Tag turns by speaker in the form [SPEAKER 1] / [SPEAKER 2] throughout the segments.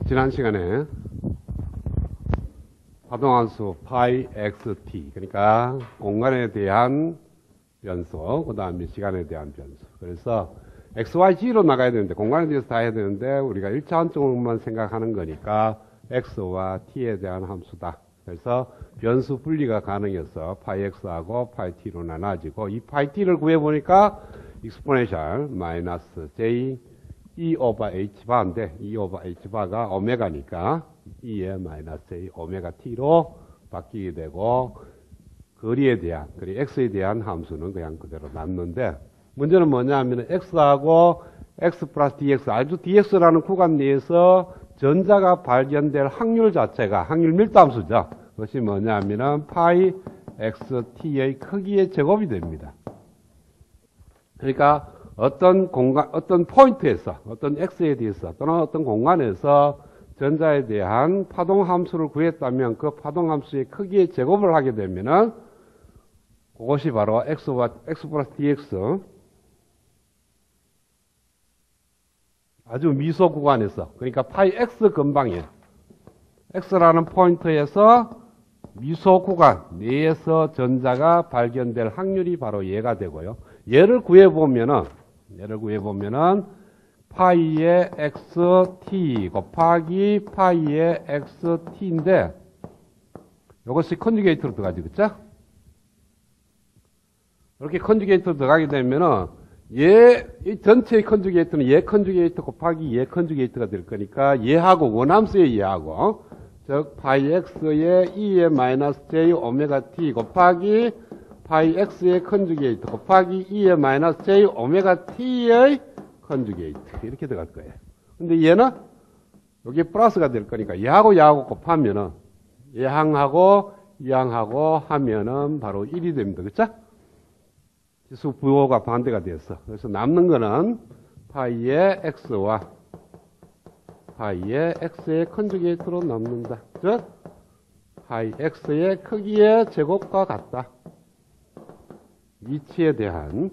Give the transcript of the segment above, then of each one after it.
[SPEAKER 1] 지난 시간에 파동함수 파이 xt, 그러니까 공간에 대한 변수, 그 다음에 시간에 대한 변수. 그래서 xy, g로 나가야 되는데, 공간에 대해서 다 해야 되는데, 우리가 1차원적으로만 생각하는 거니까 x와 t에 대한 함수다. 그래서 변수 분리가 가능해서 파이 x하고 파이 t로 나눠지고, 이 파이 t를 구해보니까 exponential 마이너스 j e 오버 h 바인데, e 오버 h 바가 오메가니까 2의 마이너스 j 오메가 t로 바뀌게 되고, 거리에 대한, 그리고 x에 대한 함수는 그냥 그대로 남는데, 문제는 뭐냐 하면 x하고 x 플러스 dx, 아주 dx라는 구간 내에서 전자가 발견될 확률 자체가 확률 밀도 함수죠. 그것이 뭐냐 하면은 파이 xt의 크기의 제곱이 됩니다. 그러니까 어떤 공간, 어떤 포인트에서, 어떤 x에 대해서 또는 어떤 공간에서 전자에 대한 파동 함수를 구했다면 그 파동 함수의 크기의 제곱을 하게 되면은 그것이 바로 x 플러스 dx, 아주 미소 구간에서, 그러니까 파이 x 근방에 x라는 포인트에서 미소 구간 내에서 전자가 발견될 확률이 바로 얘가 되고요. 얘를 구해보면은 파이의 xt 곱하기 파이의 xt인데, 이것이 컨주게이트로 들어가지, 그쵸? 이렇게 컨주게이트로 들어가게 되면은 이 전체의 컨주게이트는 얘 컨주게이트 곱하기 얘 컨주게이트가 될 거니까 얘하고 원함수의 얘하고, 즉 파이 x의 2의 마이너스 j 오메가 t 곱하기 파이 x의 컨주게이트 곱하기 2의 마이너스 j 오메가 t의 컨주게이트, 이렇게 들어갈 거예요. 근데 얘는 여기 플러스가 될 거니까 얘하고 곱하면은 얘항하고 이항하고 하면은 바로 1이 됩니다. 그쵸? 지수 부호가 반대가 됐어. 그래서 남는 거는 파이의 x와 파이의 x의 컨주게이트로 남는다. 즉 파이 x의 크기의 제곱과 같다. 위치에 대한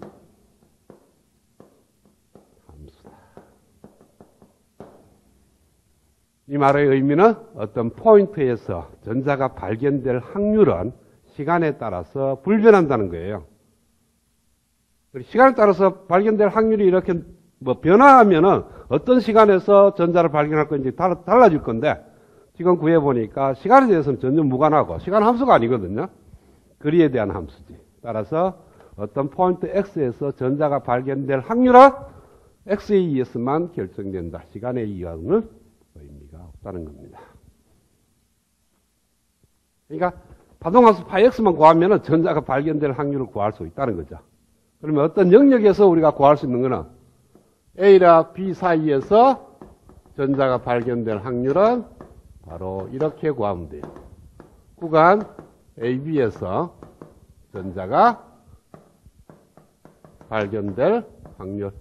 [SPEAKER 1] 함수다. 이 말의 의미는 어떤 포인트에서 전자가 발견될 확률은 시간에 따라서 불변한다는 거예요. 시간에 따라서 발견될 확률이 이렇게 변화하면은 어떤 시간에서 전자를 발견할 건지 달라질 건데, 지금 구해보니까 시간에 대해서는 전혀 무관하고 시간 함수가 아니거든요. 거리에 대한 함수지. 따라서 어떤 포인트 x에서 전자가 발견될 확률은 x에 의해서만 결정된다. 시간에 의하는 의미가 없다는 겁니다. 그러니까 파동함수 파이 x만 구하면은 전자가 발견될 확률을 구할 수 있다는 거죠. 그러면 어떤 영역에서 우리가 구할 수 있는 거는 A랑 B 사이에서 전자가 발견될 확률은 바로 이렇게 구하면 돼요. 구간 AB에서 전자가 발견될 확률.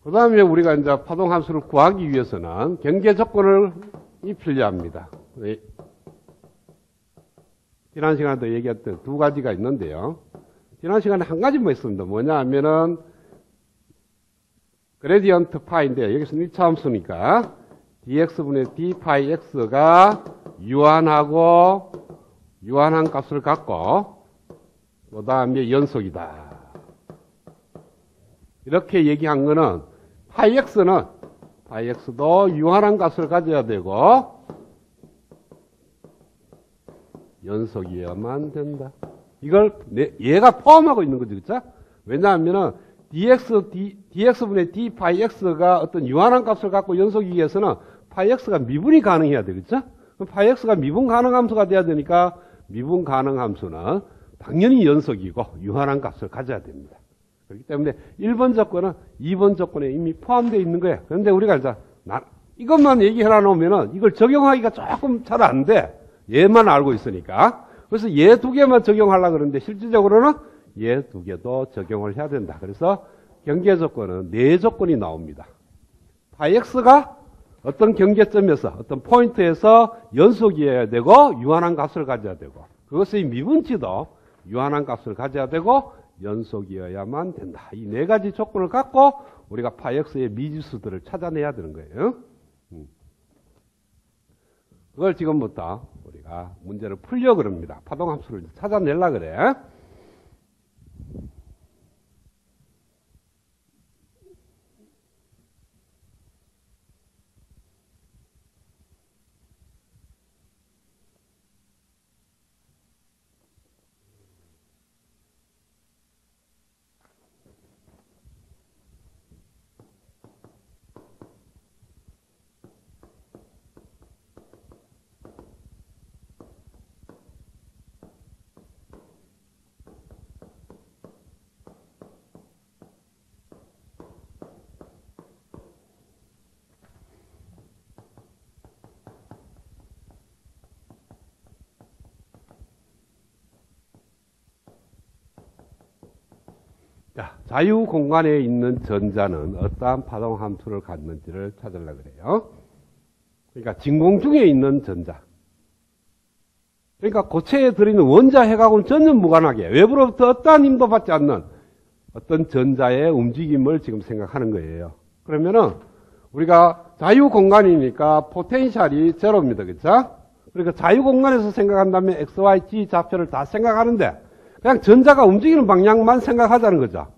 [SPEAKER 1] 그 다음에 우리가 이제 파동함수를 구하기 위해서는 경계 조건이 필요합니다. 지난 시간에도 얘기했던 두 가지가 있는데요. 지난 시간에 한 가지만 있습니다. 뭐냐 하면은 그레디언트 파인데, 여기서는 1차 함수니까 dx분의 d 파이 x가 유한한 값을 갖고 그 다음에 연속이다. 이렇게 얘기한 거는 파이 x도 유한한 값을 가져야 되고 연속이어야만 된다. 이걸 얘가 포함하고 있는 거죠. 그렇죠? 왜냐하면 dx분의 d 파이 x가 어떤 유한한 값을 갖고 연속이기 위해서는 파이 x가 미분이 가능해야 되겠죠? 그럼 파이 x가 미분 가능 함수가 돼야 되니까 미분 가능 함수는 당연히 연속이고 유한한 값을 가져야 됩니다. 그렇기 때문에 1번 조건은 2번 조건에 이미 포함되어 있는 거예요. 그런데 우리가 이제 이것만 얘기해 놓으면은 이걸 적용하기가 조금 잘 안 돼. 얘만 알고 있으니까. 그래서 얘 두 개만 적용하려고 그러는데 실질적으로는 얘 두 개도 적용을 해야 된다. 그래서 경계 조건은 4조건이 나옵니다. 파이 x가 어떤 경계점에서 어떤 포인트에서 연속이어야 되고 유한한 값을 가져야 되고 그것의 미분치도 유한한 값을 가져야 되고 연속이어야만 된다. 이 네 가지 조건을 갖고 우리가 파이X의 미지수들을 찾아내야 되는 거예요. 그걸 지금부터 우리가 문제를 풀려 그럽니다. 파동함수를 찾아내려고 그래. 자, 자유 공간에 있는 전자는 어떠한 파동 함수를 갖는지를 찾으려고 그래요. 그러니까 진공 중에 있는 전자. 그러니까 고체에 들어있는 원자 핵하고는 전혀 무관하게 외부로부터 어떠한 힘도 받지 않는 어떤 전자의 움직임을 지금 생각하는 거예요. 그러면은 우리가 자유 공간이니까 포텐셜이 제로입니다. 그렇죠? 그러니까 자유 공간에서 생각한다면 x, y, z 좌표를 다 생각하는데 그냥 전자가 움직이는 방향만 생각하자는 거죠.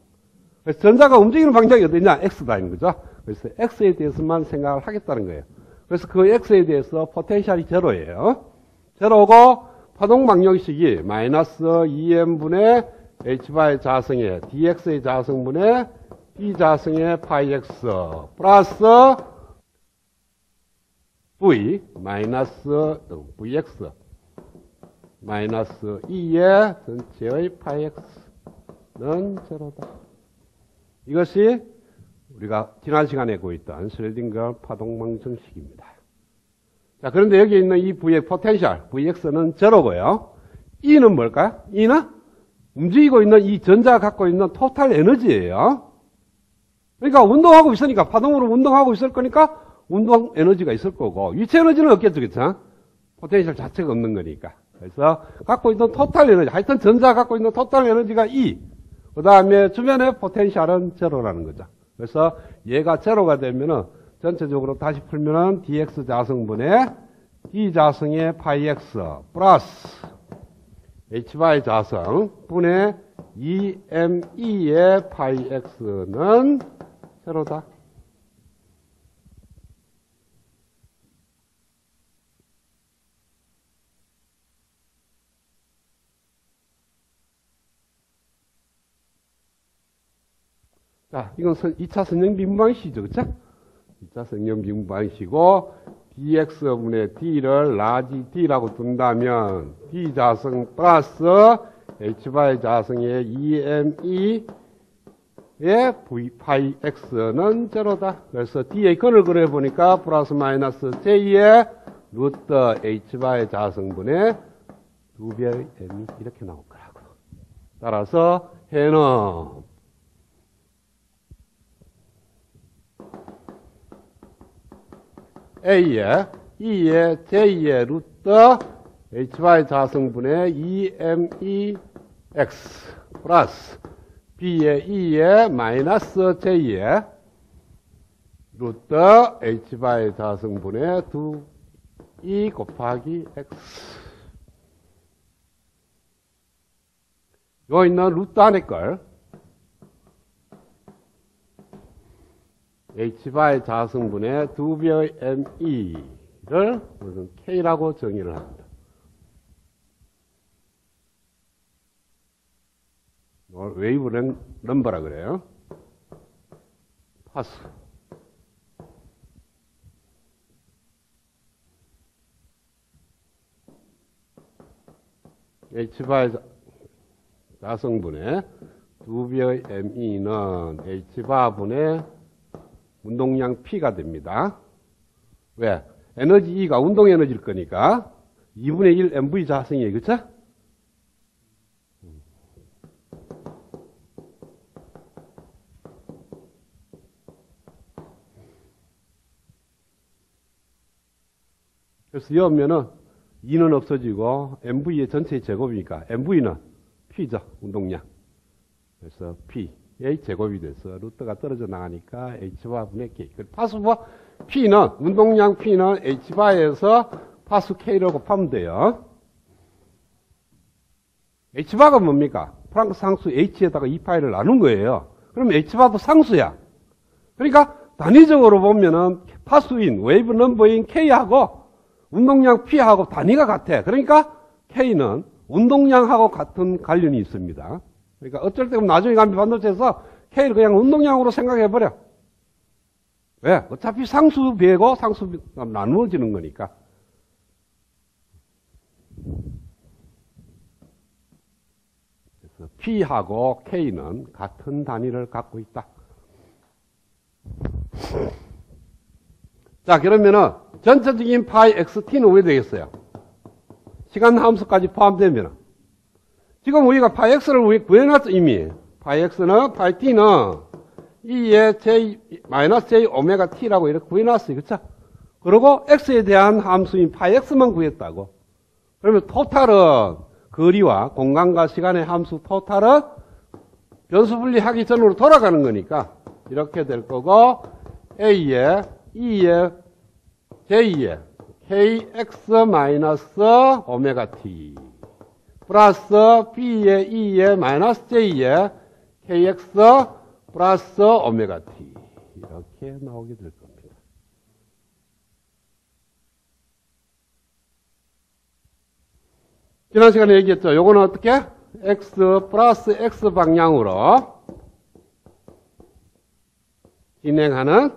[SPEAKER 1] 그래서 전자가 움직이는 방향이 어디냐? x다인 거죠. 그래서 x에 대해서만 생각을 하겠다는 거예요. 그래서 그 x에 대해서 포텐셜이 제로예요. 제로고 파동 방정식이 마이너스 2m분의 h바의 자성의 dx의 자성분의 d 자성의 파이 x 플러스 v 마이너스 vx 마이너스 2의 전체의 파이 x는 제로다. 이것이 우리가 지난 시간에 보였던 슐레딩거 파동방정식입니다. 자, 그런데 여기 있는 이 V의 포텐셜, Vx는 제로고요. E는 뭘까요? E는 움직이고 있는 이 전자가 갖고 있는 토탈 에너지예요. 그러니까 운동하고 있으니까, 파동으로 운동하고 있을 거니까 운동 에너지가 있을 거고, 위치 에너지는 없겠죠, 그쵸? 포텐셜 자체가 없는 거니까. 그래서 갖고 있는 토탈 에너지, 하여튼 전자가 갖고 있는 토탈 에너지가 E. 그 다음에 주변의 포텐셜은 제로라는 거죠. 그래서 얘가 제로가 되면은 전체적으로 다시 풀면은 dx 자성분의 d 자성의 파이 x 플러스 h바의 자성 분의 2me의 파이 x는 제로다. 자, 이건 2차 선형 비문방식이죠. 그쵸? 2차 선형 비문방식이고, dx분의 d를 라지 d라고 둔다면, d 자성 플러스 h바의 자성의 2me의 v 파이 x는 제로다. 그래서 d의 근을 그려보니까 플러스 마이너스 j의 루트 h바의 자성분의 2배의 m이 이렇게 나올 거라고. 따라서 해는 A의, E의, J의 루트 HY 자성분의 2MEX 플러스 B의 E의 마이너스 J의 루트 HY 자성분의 2E 곱하기 X. 요 있는 루트 안에 걸 h바의 자성분의 2배의 me를 우리는 k라고 정의를 합니다. 웨이브 넘버라 그래요. 파스. h바의 자성분의 2배의 me는 h바분의 운동량 P가 됩니다. 왜? 에너지 E가 운동 에너지일 거니까 2분의 1 MV 자성이에요. 그쵸? 그래서 여면은 2는 없어지고 MV의 전체의 제곱이니까 MV는 P죠. 운동량. 그래서 P의 제곱이 돼서 루트가 떨어져 나가니까 H바 분의 K. 파수바 P는 운동량 P는 H바에서 파수 K로 곱하면 돼요. H바가 뭡니까? 프랑크 상수 H에다가 2파이를 나눈 거예요. 그럼 H바도 상수야. 그러니까 단위적으로 보면은 파수인 웨이브 넘버인 K하고 운동량 P하고 단위가 같아. 그러니까 K는 운동량하고 같은 관련이 있습니다. 그러니까 어쩔 때 나중에 가면 반도체에서 K를 그냥 운동량으로 생각해버려. 왜? 어차피 상수 배고 상수 나누어지는 거니까. 그래서 P하고 K는 같은 단위를 갖고 있다. 자, 그러면은 전체적인 파이 XT는 왜 되겠어요? 시간 함수까지 포함되면 지금 우리가 파이 X를 구해놨죠, 이미. 파이 X는, 파이 T는 2의 J, 마이너스 J 오메가 T라고 이렇게 구해놨어요. 그쵸? 그리고 X에 대한 함수인 파이 X만 구했다고. 그러면 토탈은 거리와 공간과 시간의 함수 토탈은 변수 분리하기 전으로 돌아가는 거니까 이렇게 될 거고 A에, E에, J에 KX 마이너스 오메가 T 플러스 B에 E에 마이너스 J에 KX 플러스 오메가 T 이렇게 나오게 될 겁니다. 지난 시간에 얘기했죠. 요거는 어떻게? X 플러스 X 방향으로 진행하는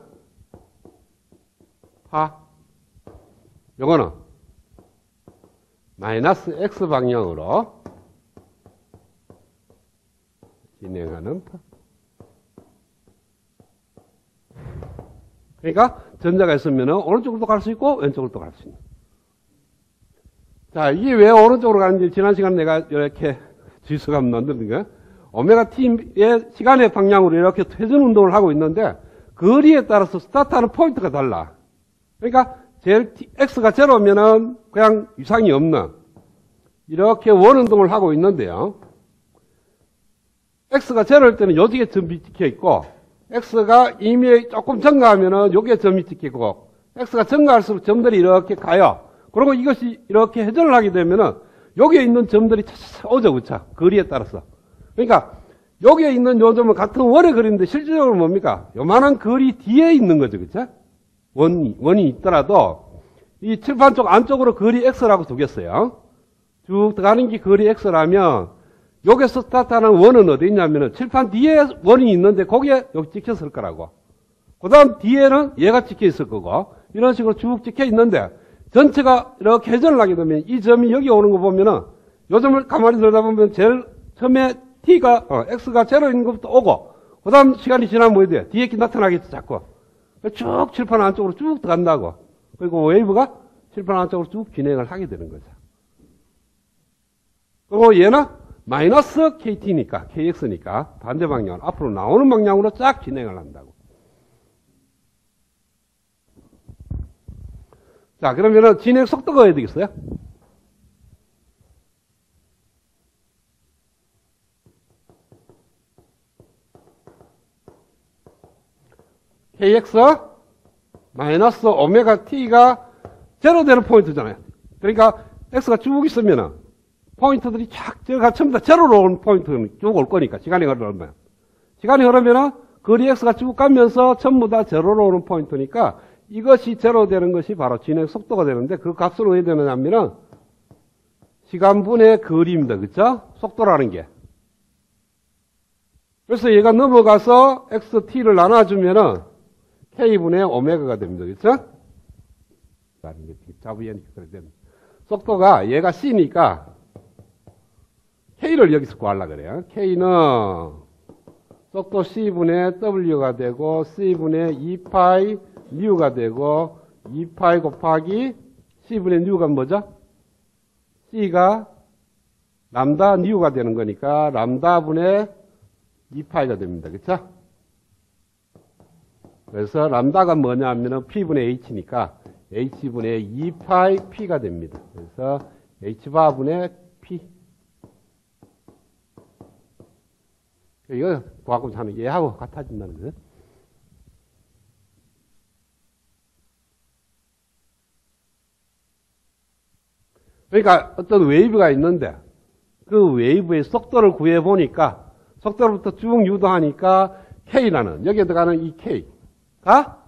[SPEAKER 1] 파. 요거는 마이너스 X 방향으로 진행하는 파. 그러니까 전자가 있으면 오른쪽으로도 갈 수 있고 왼쪽으로도 갈 수 있는. 자, 이게 왜 오른쪽으로 가는지 지난 시간에 내가 이렇게 지수감 만드는 거야. 오메가 T의 시간의 방향으로 이렇게 회전 운동을 하고 있는데 거리에 따라서 스타트하는 포인트가 달라. 그러니까 제일 X가 제로면은 그냥 이상이 없는 이렇게 원 운동을 하고 있는데요. X가 제로일 때는 요쪽에 점이 찍혀 있고 X가 이미 조금 증가하면은 여기에 점이 찍혀 있고 X가 증가할수록 점들이 이렇게 가요. 그리고 이것이 이렇게 회전을 하게 되면은 여기에 있는 점들이 차차차 오죠, 그쵸? 거리에 따라서. 그러니까 여기에 있는 요 점은 같은 원의 거리인데 실질적으로 뭡니까? 요만한 거리 뒤에 있는 거죠, 그쵸? 원이 있더라도 이 칠판 쪽 안쪽으로 거리 X라고 두겠어요. 쭉 들어가는 게 거리 X라면 여기서 스타트하는 원은 어디 있냐면은 칠판 뒤에 원이 있는데 거기에 여기 찍혔을 거라고. 그 다음 뒤에는 얘가 찍혀 있을 거고 이런 식으로 쭉 찍혀 있는데 전체가 이렇게 회전을 하게 되면 이 점이 여기 오는 거 보면은 요 점을 가만히 들여다보면 제일 처음에 T가, X가 제로인 것부터 오고 그 다음 시간이 지나면 뭐 해야 돼? 뒤에 나타나겠지, 자꾸. 쭉 칠판 안쪽으로 쭉 들어간다고. 그리고 웨이브가 칠판 안쪽으로 쭉 진행을 하게 되는 거죠. 그리고 얘는 마이너스 KT니까, KX니까 반대 방향, 앞으로 나오는 방향으로 쫙 진행을 한다고. 자, 그러면은 진행 속도가 어떻게 되겠어요? KX 마이너스 오메가 T가 제로 되는 포인트잖아요. 그러니까 X가 쭉 있으면은 포인트들이 쫙 제가 전부 다 제로로 온 포인트는 쭉 올 거니까 시간이 흐르면. 시간이 흐르면은 거리 X가 쭉 가면서 전부 다 제로로 오는 포인트니까 이것이 제로 되는 것이 바로 진행 속도가 되는데 그 값을 왜 되느냐면은 시간분의 거리입니다. 그쵸? 속도라는 게. 그래서 얘가 넘어가서 XT를 나눠주면은 K분의 오메가가 됩니다. 그쵸? 속도가 얘가 C니까 K를 여기서 구하려고 그래요. K는 속도 C분의 W가 되고 C분의 2파이 뉴가 되고 2파이 곱하기 C분의 뉴가 뭐죠? C가 람다 뉴가 되는 거니까 람다분의 2파이가 됩니다. 그쵸? 그래서 람다가 뭐냐 하면은 P분의 H니까 h분의 2파이 p가 됩니다. 그래서 h바분의 p. 이거 고학금차는 얘하고 같아진다는 거예요. 그러니까 어떤 웨이브가 있는데 그 웨이브의 속도를 구해보니까 속도로부터 쭉 유도하니까 K라는 여기에 들어가는 이 K가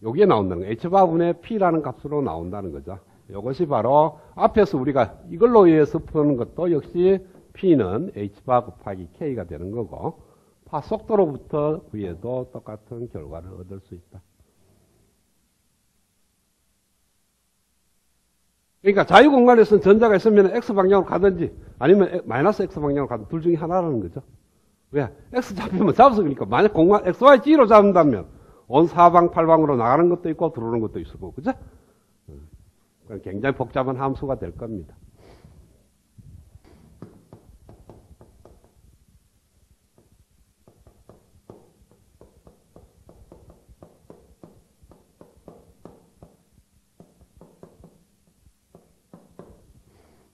[SPEAKER 1] 여기에 나온다는 거예요. H바분의 P라는 값으로 나온다는 거죠. 이것이 바로 앞에서 우리가 이걸로 의해서 푸는 것도 역시 P는 H바 곱하기 K가 되는 거고 파 속도로부터 구해도 똑같은 결과를 얻을 수 있다. 그러니까 자유공간에서는 전자가 있으면 X방향으로 가든지 아니면 마이너스 X방향으로 가든지 둘 중에 하나라는 거죠. 왜? X 잡히면 잡아서 그러니까 만약 공간 XY, G로 잡는다면 온 사방팔방으로 나가는 것도 있고 들어오는 것도 있을 거고, 그죠? 굉장히 복잡한 함수가 될 겁니다.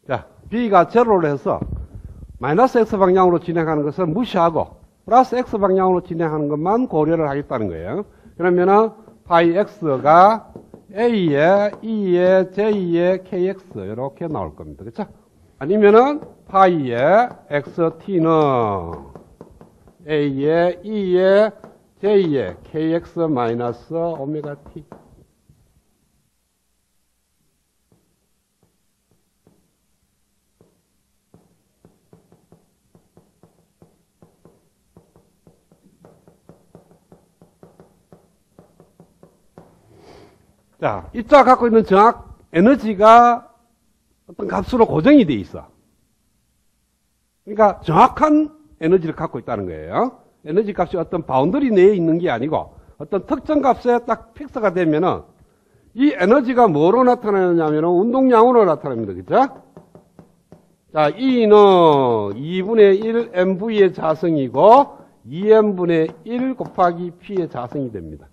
[SPEAKER 1] 자, B가 제로를 해서 마이너스 X방향으로 진행하는 것을 무시하고 플러스 X방향으로 진행하는 것만 고려를 하겠다는 거예요. 그러면은 파이 X가 A에, E에, J에, KX 이렇게 나올 겁니다. 그렇죠? 아니면은 파이에 XT는 A에, E에, J에, KX 마이너스 오메가 T. 자, 입자가 갖고 있는 정확 에너지가 어떤 값으로 고정이 돼 있어. 그러니까 정확한 에너지를 갖고 있다는 거예요. 에너지 값이 어떤 바운더리 내에 있는 게 아니고 어떤 특정 값에 딱 픽스가 되면은 이 에너지가 뭐로 나타나느냐면 운동량으로 나타납니다. 그죠? 자, E는 2분의 1 mv의 자성이고 2m분의 1 곱하기 p의 자성이 됩니다.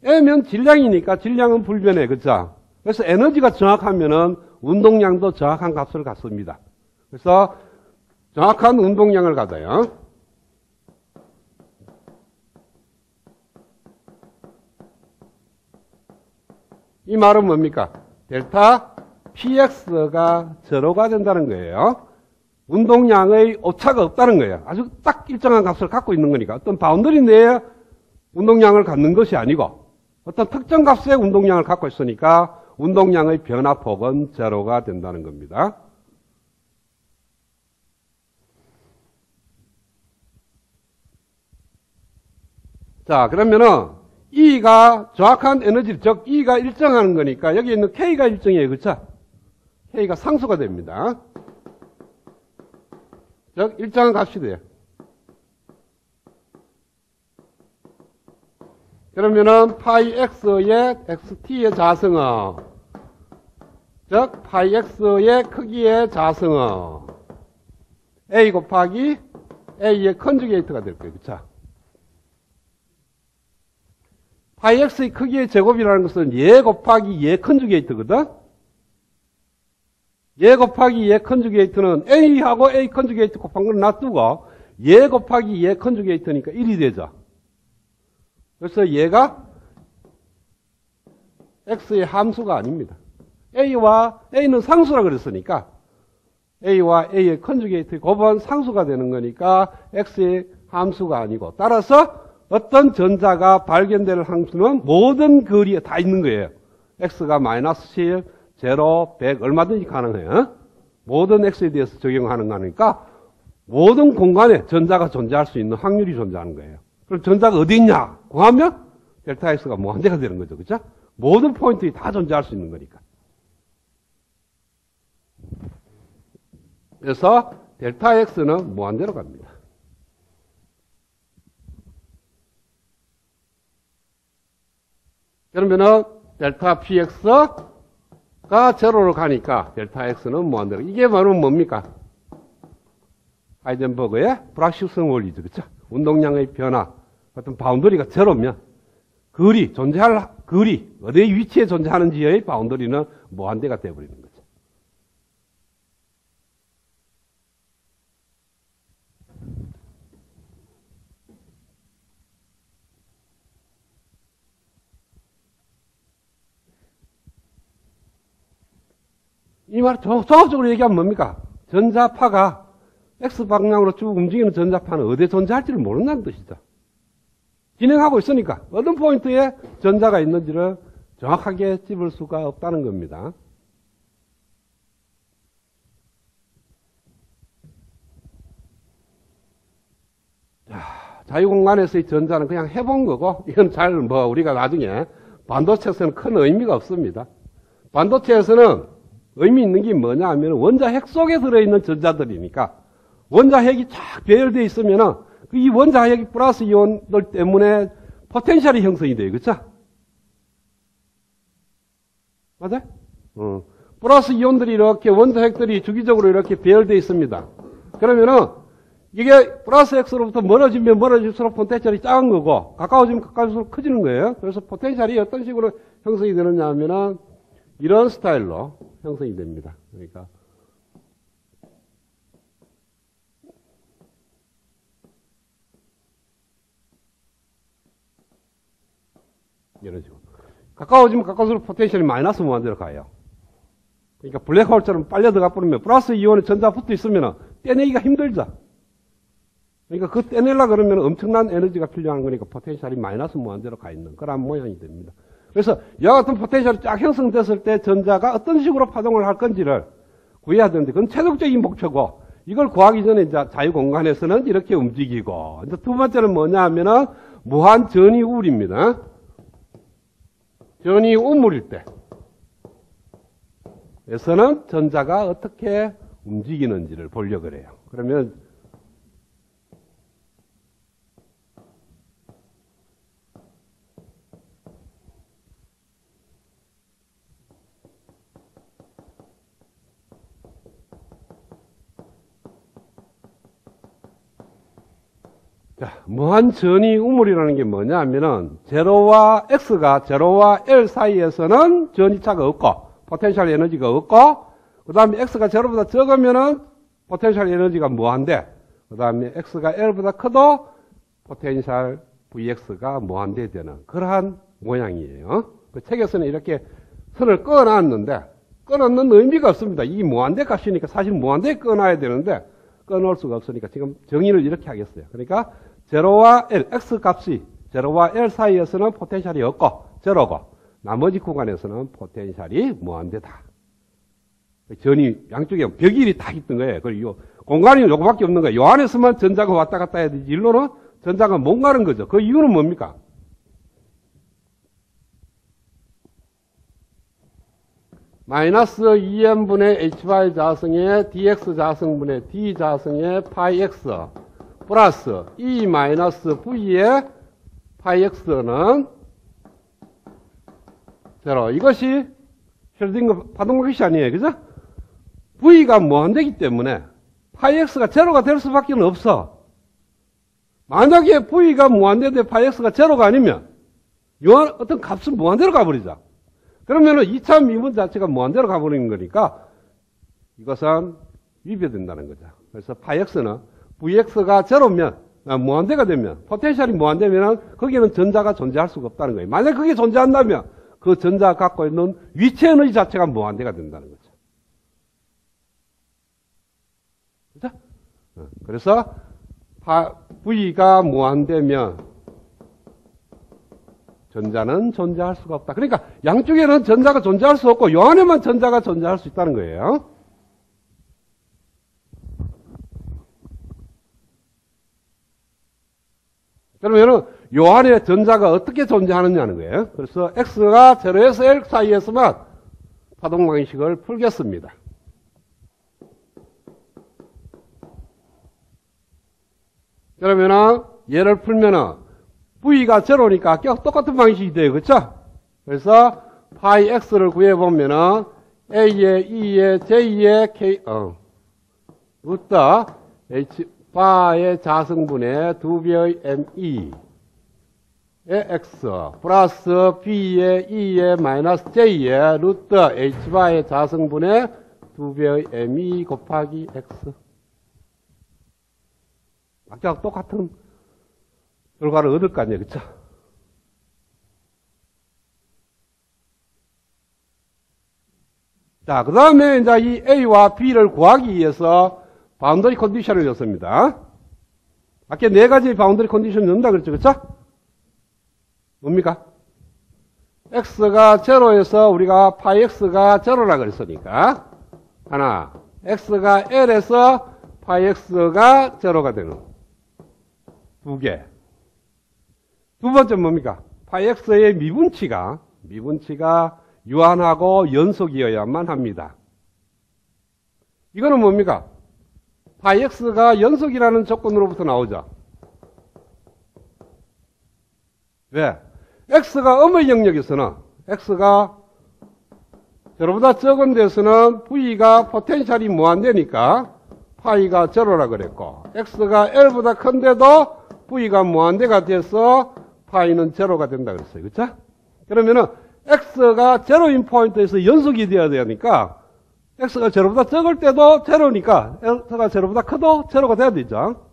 [SPEAKER 1] M은 질량이니까 질량은 불변해. 그죠? 그래서 에너지가 정확하면은 운동량도 정확한 값을 갖습니다. 그래서 정확한 운동량을 갖아요. 이 말은 뭡니까? 델타 PX가 제로가 된다는 거예요. 운동량의 오차가 없다는 거예요. 아주 딱 일정한 값을 갖고 있는 거니까 어떤 바운더리 내에 운동량을 갖는 것이 아니고 어떤 특정 값의 운동량을 갖고 있으니까 운동량의 변화폭은 제로가 된다는 겁니다. 자, 그러면은 E가 정확한 에너지, 즉 E가 일정하는 거니까 여기 있는 K가 일정이에요. 그렇죠? K가 상수가 됩니다. 즉 일정한 값이 돼요. 그러면은 파이 x의 xt의 자성은 즉 파이 x의 크기의 자성은 a 곱하기 a의 컨주게이트가 될 거예요. 그렇죠? 파이 x의 크기의 제곱이라는 것은 예 곱하기 예 컨주게이트거든. 예 곱하기 예 컨주게이트는 a하고 a 컨주게이트 곱한 걸 놔두고 예 곱하기 예 컨주게이트니까 1이 되죠. 그래서 얘가 x의 함수가 아닙니다. a는 상수라 그랬으니까 a와 a의 컨주게이트의 곱은 상수가 되는 거니까 x의 함수가 아니고 따라서 어떤 전자가 발견될 함수는 모든 거리에 다 있는 거예요. x가 마이너스 10, 0, 100 얼마든지 가능해요. 모든 x에 대해서 적용하는 거니까 모든 공간에 전자가 존재할 수 있는 확률이 존재하는 거예요. 그럼 전자가 어디 있냐? 구하면 델타 X가 무한대가 되는 거죠. 그죠? 모든 포인트에 다 존재할 수 있는 거니까. 그래서 델타 X는 무한대로 갑니다. 그러면은 델타 PX가 제로로 가니까 델타 X는 무한대로. 이게 바로 뭡니까? 하이젠버그의 불확실성 원리죠. 그죠? 운동량의 변화. 어떤 바운더리가 제로면 거리, 존재할 거리, 어디에 위치에 존재하는지의 바운더리는 무한대가 되어버리는 거죠. 이 말 종합적으로 얘기하면 뭡니까? 전자파가 X방향으로 쭉 움직이는 전자파는 어디에 존재할지를 모른다는 뜻이죠. 진행하고 있으니까 어떤 포인트에 전자가 있는지를 정확하게 찝을 수가 없다는 겁니다. 자유공간에서의 전자는 그냥 해본 거고 이건 잘 우리가 나중에 반도체에서는 큰 의미가 없습니다. 반도체에서는 의미 있는 게 뭐냐 하면 원자핵 속에 들어있는 전자들이니까 원자핵이 쫙 배열되어 있으면은 이 원자핵이 플러스 이온들 때문에 포텐셜이 형성이 돼요. 그쵸? 맞아요? 플러스 이온들이 이렇게 원자핵들이 주기적으로 이렇게 배열되어 있습니다. 그러면은 이게 플러스 X로부터 멀어지면 멀어질수록 포텐셜이 작은 거고 가까워지면 가까워질수록 커지는 거예요. 그래서 포텐셜이 어떤 식으로 형성이 되느냐 하면은 이런 스타일로 형성이 됩니다. 그러니까 이런 식으로 가까워지면 가까워질수록 포텐셜이 마이너스 무한대로 가요. 그러니까 블랙홀처럼 빨려 들어가 버리면 플러스 이온에 전자 붙어 있으면 떼내기가 힘들죠. 그러니까 그 떼내려 그러면 엄청난 에너지가 필요한 거니까 포텐셜이 마이너스 무한대로 가 있는 그런 모양이 됩니다. 그래서 이와 같은 포텐셜이 쫙 형성됐을 때 전자가 어떤 식으로 파동을 할 건지를 구해야 되는데 그건 최종적인 목표고 이걸 구하기 전에 이제 자유공간에서는 이렇게 움직이고 이제 두 번째는 뭐냐 하면은 무한 전이 우물입니다. 전이 우물일 때 에서는 전자가 어떻게 움직이는지를 보려고 그래요. 그러면 자, 무한 전이 우물이라는 게 뭐냐 하면은 제로와 L 사이에서는 전이차가 없고 포텐셜 에너지가 없고 그 다음에 X가 제로보다 적으면은 포텐셜 에너지가 무한대 그 다음에 X가 L보다 커도 포텐셜 VX가 무한대 되는 그러한 모양이에요. 그 책에서는 이렇게 선을 끊어놨는데 끊어놓는 의미가 없습니다. 이 무한대 값이니까 사실 무한대에 끊어야 되는데 끊어올 수가 없으니까 지금 정의를 이렇게 하겠어요. 그러니까 제로와 L, X 값이 제로와 L 사이에서는 포텐셜이 없고 제로고 나머지 구간에서는 포텐셜이 무한대다. 전이 양쪽에 벽일이 다 있던 거예요. 그리고 공간이 요거밖에 없는 거예요. 요 안에서만 전자가 왔다 갔다 해야 되지 일로는 전자가 못 가는 거죠. 그 이유는 뭡니까? 마이너스 2n분의 hy 자승의 dx 자승분의 d 자승의 파이 x 플러스 e 마이너스 v의 파이 x는 제로. 이것이 슈로딩거 파동방식이 아니에요. 그죠? v가 무한대기 때문에 파이 x가 제로가 될 수밖에 없어. 만약에 v가 무한대인데 파이 x가 제로가 아니면 요 어떤 값은 무한대로 가버리자. 그러면은 2차 미분 자체가 무한대로 가버리는 거니까 이것은 위배된다는 거죠. 그래서 파이 x는 vx가 제로면 무한대가 되면 포텐셜이 무한대면 거기에는 전자가 존재할 수가 없다는 거예요. 만약 그게 존재한다면 그 전자가 갖고 있는 위치 에너지 자체가 무한대가 된다는 거죠. 그죠? 그래서 v가 무한대면 전자는 존재할 수가 없다. 그러니까 양쪽에는 전자가 존재할 수 없고 요 안에만 전자가 존재할 수 있다는 거예요. 그러면은 요 안에 전자가 어떻게 존재하느냐는 거예요. 그래서 X가 제로에서 L 사이에서만 파동 방식을 풀겠습니다. 그러면은 얘를 풀면은 V가 제로니까 똑같은 방식이 돼요. 그쵸? 그래서 파이 X를 구해보면은 A의 E의 J의 K, 루트 H, 바의 자승분의 2배의 ME. x 플러스 b의 e의 마이너스 j의 루트 h바의 자성분의 2배의 m이 곱하기 x. 각자 똑같은 결과를 얻을 거 아니에요. 그쵸? 자, 그 다음에 이제 이 a와 b를 구하기 위해서 바운더리 컨디션을 넣습니다. 아까 네 가지 바운더리 컨디션을 넣는다 그랬죠. 그쵸? 뭡니까? x가 제로에서 우리가 파이 x가 제로라 그랬으니까 하나, x가 l에서 파이 x가 제로가 되는 두 개. 두 번째 뭡니까? 파이 x의 미분치가 유한하고 연속이어야만 합니다. 이거는 뭡니까? 파이 x가 연속이라는 조건으로부터 나오죠. 왜? x가 음의 영역에서는 x가 제로보다 적은 데서는 v가 포텐셜이 무한대니까 파이가 제로라 그랬고 x가 l보다 큰데도 v가 무한대가 돼서 파이는 제로가 된다 그랬어요. 그렇죠? 그러면은 x가 제로인 포인트에서 연속이 되어야 되니까 x가 제로보다 적을 때도 제로니까 x가 제로보다 커도 제로가 돼야 되죠.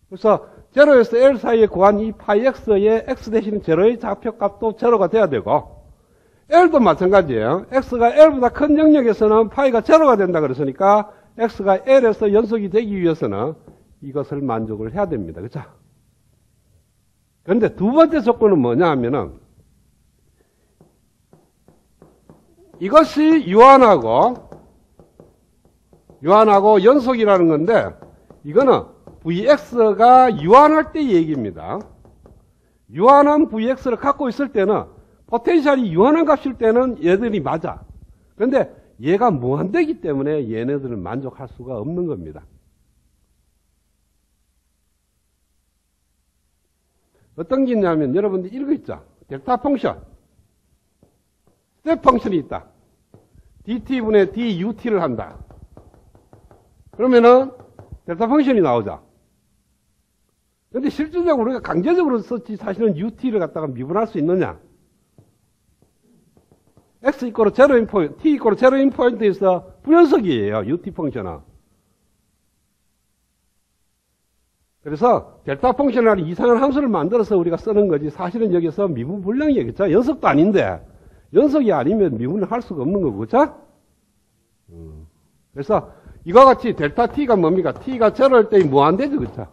[SPEAKER 1] 그래서 제로에서 l 사이에 구한 이 파이 x의 x 대신 제로의 좌표값도 제로가 돼야 되고 l도 마찬가지예요. x가 l보다 큰 영역에서는 파이가 제로가 된다 그랬으니까 x가 l에서 연속이 되기 위해서는 이것을 만족을 해야 됩니다. 그렇죠? 그런데 두 번째 조건은 뭐냐 하면은 이것이 유한하고 연속이라는 건데 이거는 vx가 유한할 때 얘기입니다. 유한한 vx를 갖고 있을 때는 포텐셜이 유한한 값일 때는 얘들이 맞아. 그런데 얘가 무한대기 때문에 얘네들은 만족할 수가 없는 겁니다. 어떤 게 있냐면 여러분들 이거 있죠. 델타 펑션. 스텝 펑션이 있다. dt분의 dut를 한다. 그러면은 델타 펑션이 나오죠. 근데 실질적으로 우리가 강제적으로 썼지 사실은 ut를 갖다가 미분할 수 있느냐? x 이꼬르 제로인 포인트, t 이꼬르 제로인 포인트에서 불연속이에요. ut 펑션은. 그래서 델타 펑션이라는 이상한 함수를 만들어서 우리가 쓰는 거지 사실은 여기서 미분 불량이에요. 그렇죠? 연속도 아닌데 연속이 아니면 미분을 할 수가 없는 거고. 그렇죠? 그래서 이와 같이 델타 t가 뭡니까? t가 제로일 때 무한대죠. 그렇죠?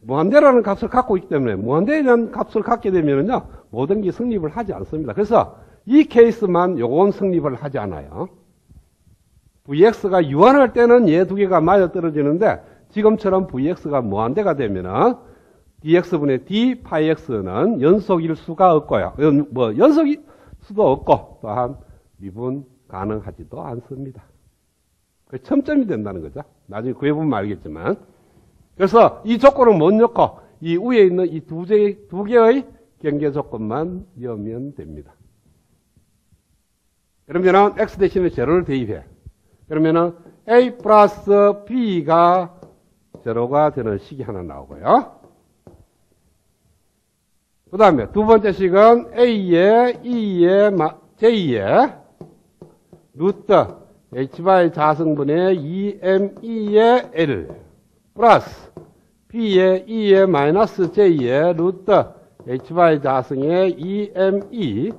[SPEAKER 1] 무한대라는 값을 갖고 있기 때문에 무한대라는 값을 갖게 되면은요 모든 게 성립을 하지 않습니다. 그래서 이 케이스만 요건 성립을 하지 않아요. vx가 유한할 때는 얘 두 개가 맞아 떨어지는데 지금처럼 vx가 무한대가 되면은 dx분의 d 파이 x는 연속일 수가 없고요. 연속일 수도 없고 또한 미분 가능하지도 않습니다. 그 첨점이 된다는 거죠. 나중에 구해보면 알겠지만. 그래서 이 조건을 못 넣고 이 위에 있는 이 두 개의 경계 조건만 넣으면 됩니다. 그러면은 x 대신에 제로를 대입해. 그러면은 a 플러스 b가 제로가 되는 식이 하나 나오고요. 그 다음에 두 번째 식은 a의 e의 j의 루트 h바의 자성분의 2me의 l 플러스 b의 e의 마이너스 j의 루트 h바의 자성의 2me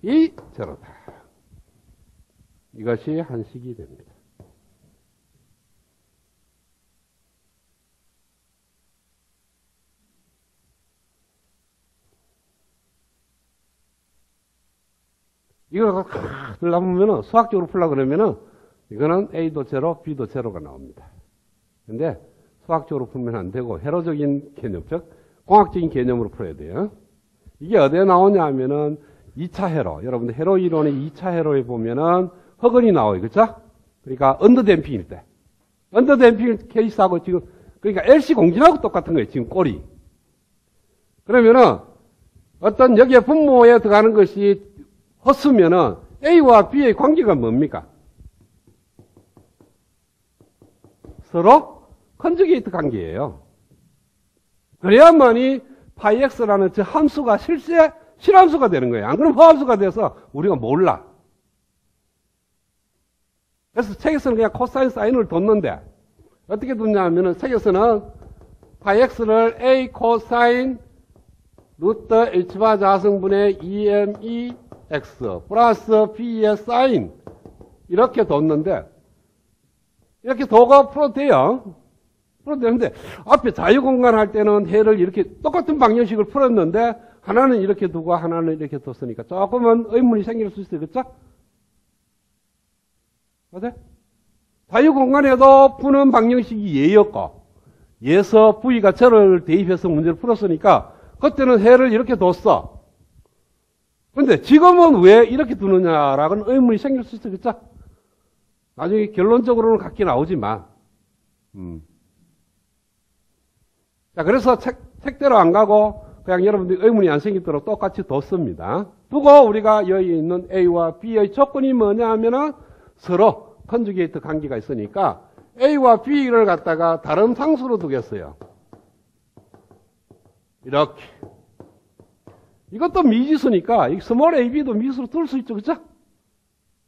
[SPEAKER 1] l이 제로다. 이것이 한 식이 됩니다. 이걸 풀려보면은, 수학적으로 풀려고 그러면은, 이거는 A도 제로, B도 제로가 나옵니다. 근데, 수학적으로 풀면 안 되고, 회로적인 개념, 즉, 공학적인 개념으로 풀어야 돼요. 이게 어디에 나오냐 하면은, 2차 회로. 여러분들 회로 이론의 2차 회로에 보면은, 허근이 나와요. 그쵸? 그러니까, 언더댐핑일 때. 언더댐핑 케이스하고 지금, 그러니까 LC 공진하고 똑같은 거예요. 지금 꼴이. 그러면은, 어떤 여기에 분모에 들어가는 것이 헛수면은 A와 B의 관계가 뭡니까? 서로 컨주게이트 관계예요. 그래야만이 파이 x라는 저 함수가 실제 실함수가 되는 거예요. 안 그러면 허함수가 돼서 우리가 몰라. 그래서 책에서는 그냥 코사인 사인을 뒀는데 어떻게 뒀냐 하면은 책에서는 파이 x를 a 코사인 루트 h바 자성분의 2me x 플러스 b의 사인 이렇게 뒀는데 이렇게 도가 풀어도 돼요. 풀어도 되는데 앞에 자유공간 할 때는 해를 이렇게 똑같은 방정식을 풀었는데 하나는 이렇게 두고 하나는 이렇게 뒀으니까 조금은 의문이 생길 수 있어요. 그렇죠? 맞아요? 자유공간에도 푸는 방정식이 예였고 예서 V가 절을 대입해서 문제를 풀었으니까 그때는 해를 이렇게 뒀어. 근데 지금은 왜 이렇게 두느냐라는 의문이 생길 수 있어요. 그렇죠? 나중에 결론적으로는 같게 나오지만 자, 그래서 책대로 안 가고 그냥 여러분들이 의문이 안 생기도록 똑같이 뒀습니다. 두고 우리가 여기 있는 A와 B의 조건이 뭐냐 하면은 서로 컨주게이트 관계가 있으니까 A와 B를 갖다가 다른 상수로 두겠어요. 이렇게. 이것도 미지수니까 이 스몰 a, b도 미지수로 둘 수 있죠. 그렇죠?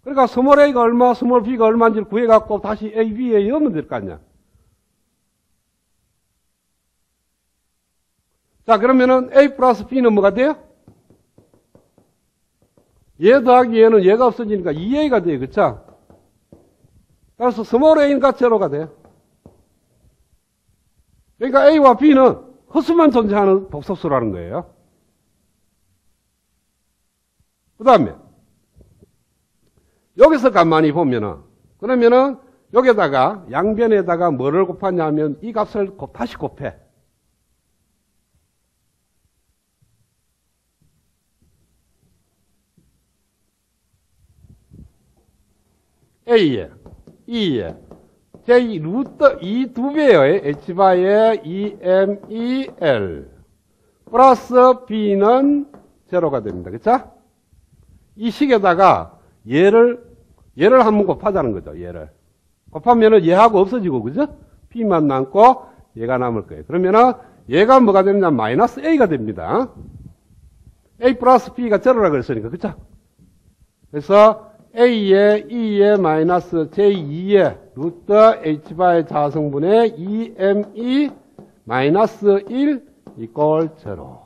[SPEAKER 1] 그러니까 스몰 a가 얼마, 스몰 b가 얼마인지를 구해갖고 다시 a, b에 넣으면 될 거 아니야. 자, 그러면은 a 플러스 b는 뭐가 돼요? 얘 더하기 얘는 얘가 없어지니까 2a가 돼요. 그렇죠? 그래서 스몰 a니까 제로가 돼요. 그러니까 a와 b는 허수만 존재하는 복소수라는 거예요. 그 다음에 여기서 가만히 보면은 그러면은 여기다가 양변에다가 뭐를 곱하냐면 이 값을 다시 곱해. A에, E에, J 루트 이 두 배의 H바의 EMEL 플러스 B는 제로가 됩니다. 그쵸? 이 식에다가 얘를 한번 곱하자는 거죠. 얘를. 곱하면은 얘하고 없어지고, 그죠? B만 남고 얘가 남을 거예요. 그러면은 얘가 뭐가 됩니다? 마이너스 A가 됩니다. A 플러스 B가 제로라 그랬으니까, 그쵸? 그래서 A에 E에 마이너스 J2에 루트 H바의 자성분의 EME 마이너스 1 이꼴 제로.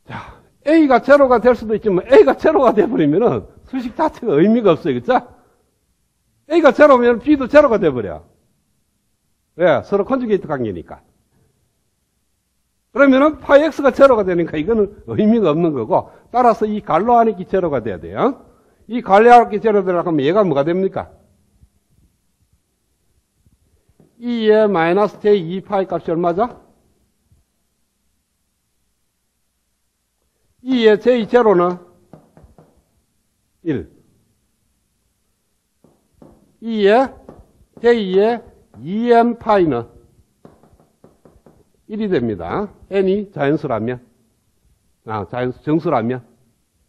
[SPEAKER 1] 자, A가 제로가 될 수도 있지만 A가 제로가 돼버리면은 수식 자체가 의미가 없어요. 그쵸? A가 제로면 B도 제로가 돼버려. 왜? 서로 컨주게이트 관계니까. 그러면은 파이 X가 제로가 되니까 이거는 의미가 없는 거고, 따라서 이 갈로 안에 기 제로가 돼야 돼요. 이 갈로 안에 기 제로 되려고 하면 얘가 뭐가 됩니까? 2의 마이너스 j2 파이 값이 얼마죠? 2의 j0는 1. 2의 j2의 2m 파이는 1이 됩니다. n이 자연수라면. 정수라면.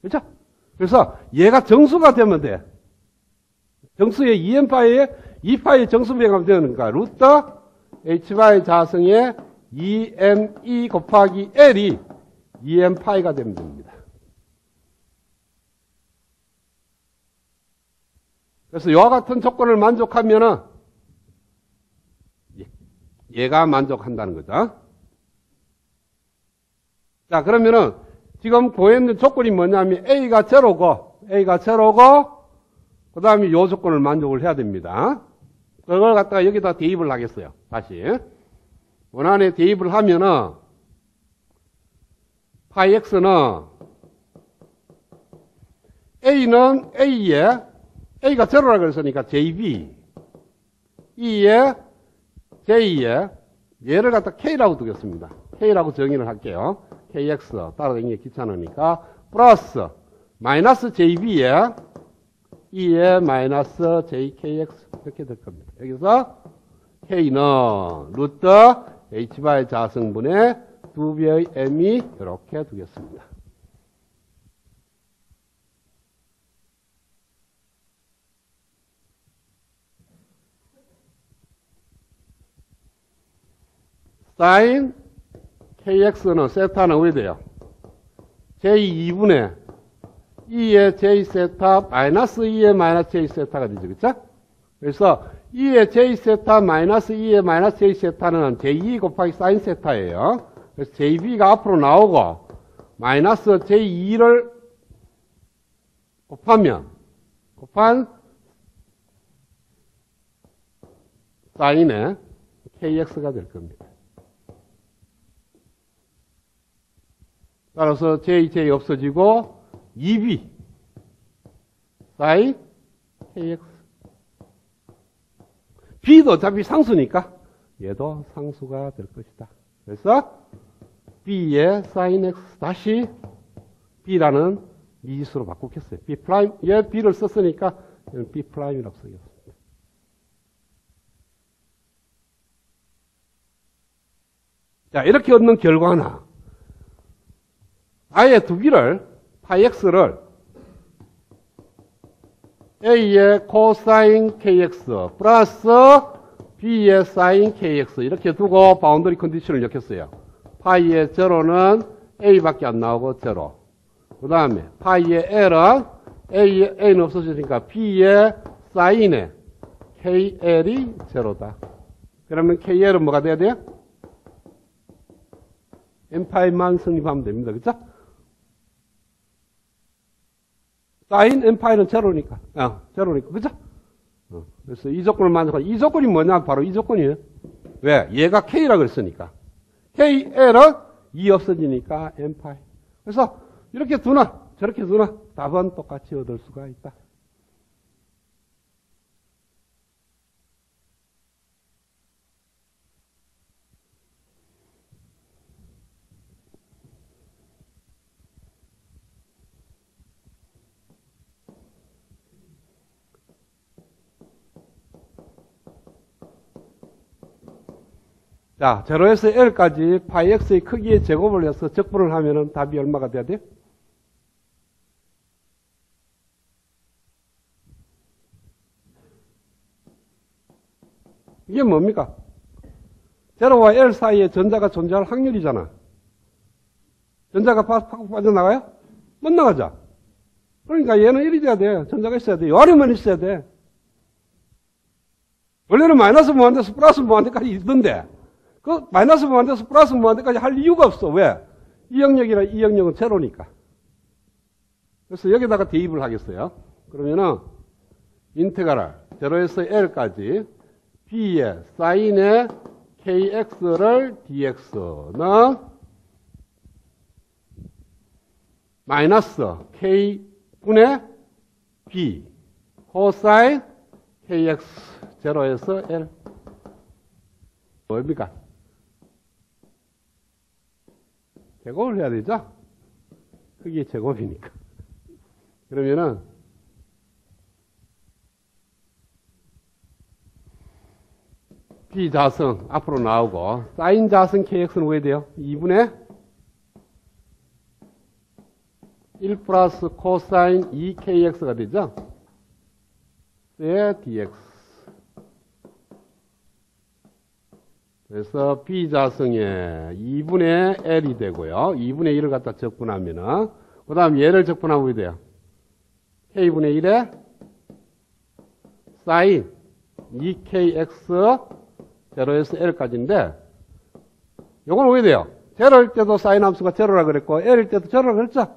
[SPEAKER 1] 그렇죠? 그래서 얘가 정수가 되면 돼. 정수의 2m 파이에 2파이 정수배가 되니까 루트 h파이 자성의 2me 곱하기 l이 2m 파이가 되면 됩니다. 그래서 이와 같은 조건을 만족하면은 얘가 만족한다는 거죠. 자, 그러면은 지금 구했는 조건이 뭐냐면 A가 제로고 그 다음에 이 조건을 만족을 해야 됩니다. 그걸 갖다가 여기다 대입을 하겠어요. 다시. 원안에 대입을 하면은 파이 x는 A는 A에 A가 제로라고 그랬으니까 JB E에 J에 얘를 갖다 K라고 두겠습니다. K라고 정의를 할게요. KX 따라다니기 귀찮으니까 플러스 마이너스 JB에 E에 마이너스 JKX 이렇게 될 겁니다. 여기서 K는 루트 H바의 자성분의 2배의 M이 이렇게 두겠습니다. sin kx는 세타는 왜 돼요? j2분의 2의 j 세타 마이너스 2의 마이너스 j 세타가 되죠. 그쵸? 그래서 2의 j 세타 마이너스 2의 마이너스 j 세타는 j2 곱하기 sin 세타예요. 그래서 jb가 앞으로 나오고 마이너스 j2를 곱한 sin의 kx가 될 겁니다. 따라서 j 없어지고 2b sin kx. b도 어차피 상수니까 얘도 상수가 될 것이다. 그래서 b의 sin x 다시 b라는 미지수로 바꾸겠어요. b 프라임, 얘 b를 썼으니까 얘는 b 프라임이라고 쓰겠습니다. 자, 이렇게 얻는 결과는 아예 두 개를 파이 x를 a의 코사인 kx 플러스 b의 사인 kx 이렇게 두고 바운더리 컨디션을 적혔어요. 파이의 제로는 a밖에 안 나오고 제로. 그 다음에 파이의 l은 a는 없어지니까 b의 사인의 kl이 제로다. 그러면 kl은 뭐가 돼야 돼요? n파이만 성립하면 됩니다. 그쵸? 사인 n파이는 제로니까. 제로니까. 그쵸? 그래서 이 조건을 만족한, 이 조건이 뭐냐? 바로 이 조건이에요. 왜? 얘가 k라고 했으니까. kl은 2 없어지니까 n파이. 그래서 이렇게 두나, 저렇게 두나, 답은 똑같이 얻을 수가 있다. 자, 0에서 L까지 파이 X의 크기의 제곱을 해서 적분을 하면은 답이 얼마가 돼야 돼요? 이게 뭡니까? 0와 L 사이에 전자가 존재할 확률이잖아. 전자가 빠져나가요? 못 나가죠? 그러니까 얘는 1이 돼야 돼. 전자가 있어야 돼. 요아래만 있어야 돼. 원래는 마이너스 무한대에서 플러스 무한대까지 있던데 그 마이너스 무한대에서 플러스 무한대까지 할 이유가 없어. 왜? 이 영역이나 이 영역은 제로니까. 그래서 여기다가 대입을 하겠어요. 그러면은 인테그랄 0에서 L까지 B의 사인의 KX를 DX는 마이너스 K분의 B 코사인 KX 0에서 L 뭡니까? 제곱을 해야 되죠? 크기의 제곱이니까. 그러면은 B자승 앞으로 나오고 사인 자승 KX는 왜 돼요? 2분의 1 플러스 코사인 2KX가 되죠? 네, DX. 그래서 B자승에 2분의 L이 되고요. 2분의 1을 갖다 적분하면은, 그 다음 얘를 적분하면 어떻게 돼요? K분의 1에 사인 2KX 0에서 L까지인데, 요건 왜 돼요? 0일 때도 사인 함수가 0라 그랬고, L일 때도 0라 그랬죠?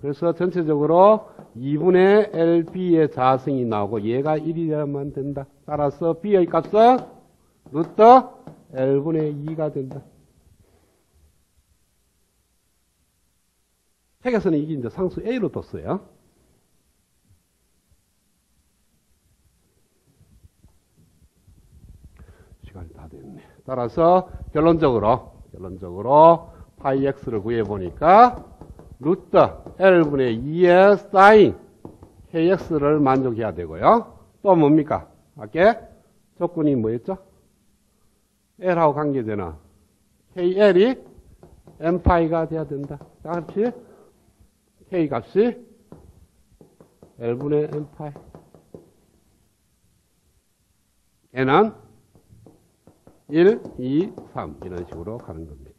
[SPEAKER 1] 그래서 전체적으로 2분의 LB의 자승이 나오고, 얘가 1이라면 된다. 따라서 B의 값은 루트 L분의 2가 된다. 책에서는 이게 이제 상수 A로 뒀어요. 시간이 다 됐네. 따라서 결론적으로 파이 X를 구해보니까 루트 L분의 2의 사인 KX를 만족해야 되고요. 또 뭡니까? 아까 조건이 뭐였죠? L하고 관계되는 KL이 N파이가 돼야 된다. 같이 K 값이 L분의 N파이. N은 1, 2, 3 이런 식으로 가는 겁니다.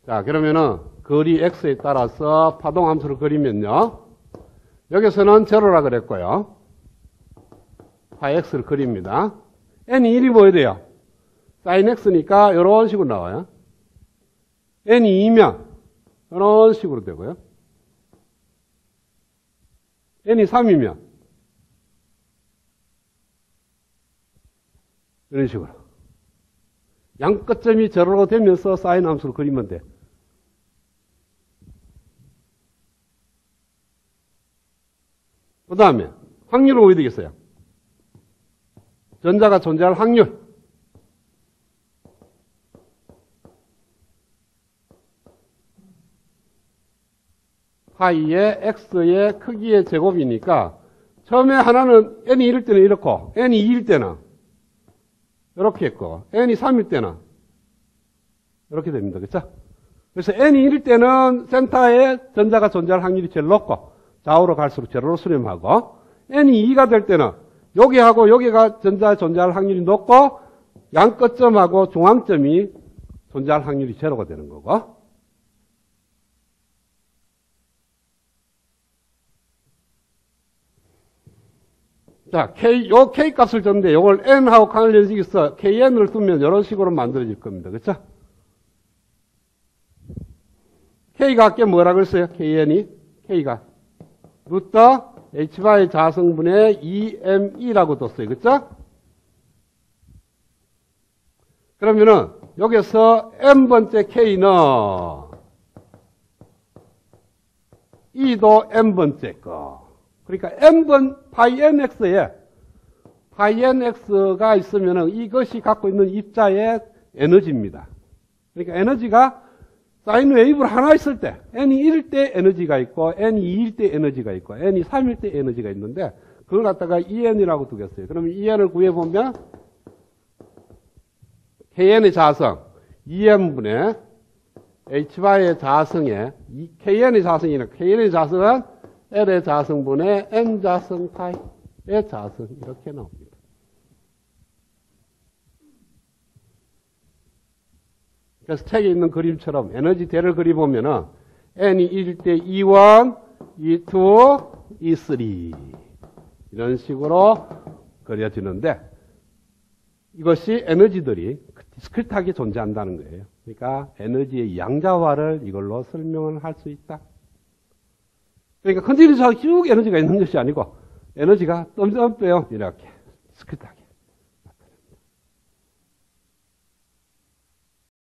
[SPEAKER 1] 자, 그러면은 거리 x에 따라서 파동함수를 그리면요. 여기서는 제로라 그랬고요. 파이 x를 그립니다. n이 1이 뭐야 돼요? sin x니까 이런 식으로 나와요. n이 2면 이런 식으로 되고요. n이 3이면 이런 식으로. 양 끝점이 제로로 되면서 사인 함수를 그리면 돼. 그 다음에 확률은 어디 되겠어요? 전자가 존재할 확률. 파이의 x의 크기의 제곱이니까 처음에 하나는 n이 1일 때는 이렇고 n이 2일 때는 이렇게 했고 n이 3일 때는 이렇게 됩니다. 그렇죠? 그래서 n이 1일 때는 센터에 전자가 존재할 확률이 제일 높고 좌우로 갈수록 제로로 수렴하고 n이 2가 될 때는 여기하고 여기가 전자 존재할 확률이 높고 양 끝점하고 중앙점이 존재할 확률이 제로가 되는 거고. 자, 요 K 값을 줬는데 요걸 N하고 관련식이 있어. KN을 두면 이런 식으로 만들어질 겁니다. 그렇죠? K가 아까 뭐라 그랬어요? KN이? K가. 루트 H바의 자성분의 2ME라고 뒀어요. 그렇죠? 그러면은 여기서 N번째 K는 E도 N번째 거. 그러니까 N번 파이 NX에 파이 NX가 있으면은 이것이 갖고 있는 입자의 에너지입니다. 그러니까 에너지가 사인 웨이브를 하나 있을 때 N이 1일 때 에너지가 있고 N이 2일 때 에너지가 있고 N이 3일 때 에너지가 있는데 그걸 갖다가 EN이라고 두겠어요. 그러면 EN을 구해보면 KN의 자성 2N분의 H바의 자성에 KN의 자성이나 KN의 자성은 L의 자성분의 N자성 파이의 자성 이렇게 나옵니다. 그래서 책에 있는 그림처럼 에너지 대를 그려보면은 N이 1일 때 E1, E2, E3 이런 식으로 그려지는데 이것이 에너지들이 디스크릿하게 존재한다는 거예요. 그러니까 에너지의 양자화를 이걸로 설명을 할 수 있다. 그러니까 컨티뉴스하게 쭉 에너지가 있는 것이 아니고 에너지가 뜸뜸 빼요. 이렇게 디스크릿하게.